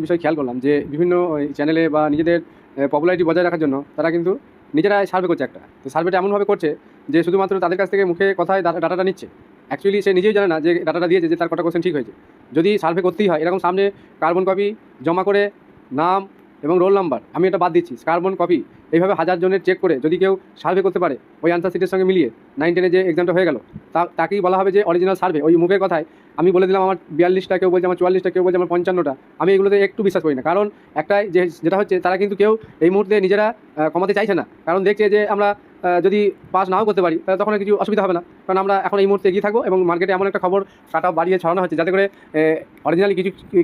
বিষয় খেয়াল করলাম যে বিভিন্ন চ্যানেলে বা নিজেদের পপুলারিটি বজায় রাখার জন্য তারা কিন্তু নিজেরাই সার্ভে করছে একটা। তো সার্ভেটা এমনভাবে করছে যে শুধুমাত্র তাদের কাছ থেকে মুখে কথায় ডাটাটা নিচ্ছে। অ্যাকচুয়ালি সে নিজেই জানে না যে ডাটাটা দিয়েছে যে তার কটা কোশ্চেন ঠিক হয়েছে। যদি সার্ভে করতেই হয় এরকম সামনে কার্বন কপি জমা করে নাম এবং রোল নাম্বার, আমি এটা বাদ দিচ্ছি, কার্বন কপি এইভাবে হাজার জনের চেক করে যদি কেউ সার্ভে করতে পারে ওই অ্যান্সার শিটের সঙ্গে মিলিয়ে 9-10 যে এক্সামটা হয়ে গেল, তাকেই বলা হবে যে অরিজিনাল সার্ভে। ওই মুখের কথায় আমি বলে দিলাম আমার 42টা, কেউ বলছে আমার 44টা, কেউ বলছে আমার 55টা, আমি এগুলোতে একটু বিশ্বাস করি না। কারণ একটাই যেটা হচ্ছে তারা কিন্তু কেউ এই মুহূর্তে নিজেরা কমাতে চাইছে না। কারণ দেখছে যে আমরা যদি পাস নাও করতে পারি তাহলে তখন কিছু অসুবিধা হবে না, কারণ আমরা এখন এই মুহূর্তে এগিয়ে থাকবো। এবং মার্কেটে এমন একটা খবর কাটা বাড়িয়ে ছড়ানো হচ্ছে যাতে করে অরিজিনালি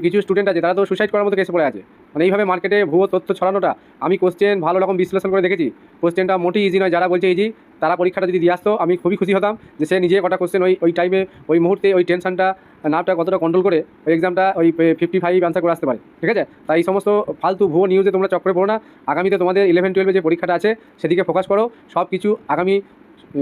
কিছু স্টুডেন্ট আছে তারা তো সুসাইড করার মতো কেসে পড়ে আছে। মানে এইভাবে মার্কেটে ভুয়ো তথ্য ছড়ানোটা, আমি কোশ্চেন ভালো রকম বিশ্লেষণ করে দেখেছি, কোশ্চেনটা মোটেই ইজি নয়। যারা বলছে ইজি তারা পরীক্ষাটা যদি দিয়ে আসতো আমি খুবই খুশি হতাম যে সে নিজে কটা কোশ্চেন ওই টাইমে ওই মুহূর্তে ওই টেনশনটা নামটা কতটা কন্ট্রোল করে ওই এক্সামটা ওই 55 অ্যান্সার করে আসতে পারে। ঠিক আছে, তাই এই সমস্ত ফালতু ভুয়ো নিউজে তোমরা চক্করে পড়ো না। আগামীতে তোমাদের 11-12 যে পরীক্ষাটা আছে সেদিকে ফোকাস করো। সব কিছু আগামী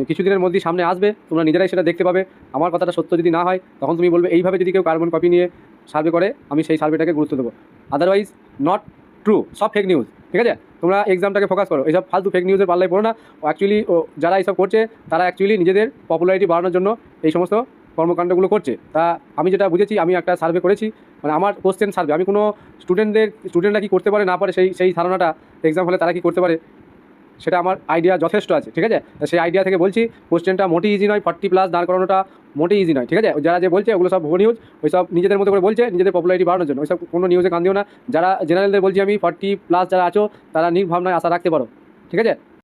কিছুদিনের মধ্যেই সামনে আসবে, তোমরা নিজেরাই সেটা দেখতে পাবে। আমার কথাটা সত্য যদি না হয় তখন তুমি বলবে এইভাবে যদি কেউ কার্বন কপি নিয়ে সার্ভে করে আমি সেই সার্ভেটাকে গুরুত্ব দেবো, আদারওয়াইজ নট ট্রু, সব ফেক নিউজ। ঠিক আছে, তোমরা এক্সামটাকে ফোকাস করো, এইসব ফালতু ফেক নিউজের পাল্লায় পড়ো না। অ্যাকচুয়ালি যারা এইসব করছে তারা অ্যাকচুয়ালি নিজেদের পপুলারিটি বাড়ানোর জন্য এই সমস্ত কর্মকাণ্ডগুলো করছে। তা আমি যেটা বুঝেছি, আমি একটা সার্ভে করেছি, মানে আমার কোশ্চেন সার্ভে, আমি কোনো স্টুডেন্টরা কী করতে পারে না পারে সেই ধারণাটা এক্সাম হলে তারা কী করতে পারে সেটা আমার আইডিয়া যথেষ্ট আছে। ঠিক আছে, সেই আইডিয়া থেকে বলছি কোশ্চেনটা মোটেই ইজি নয়, 40+ দাঁড় করানোটা মোটেই ইজি নয়। ঠিক আছে, যারা যে বলছে ওগুলো সব ভুয়ো নিউজ, ওই সব নিজেদের মতো করে বলছে নিজেদের পপুলারিটি বাড়ানোর জন্য, ওই সব কোনো নিউজে কান দিও না। যারা জেনারেলদের বলছি আমি 40+ যারা আছো তারা নির্ভাবনায় আশা রাখতে পারো। ঠিক আছে।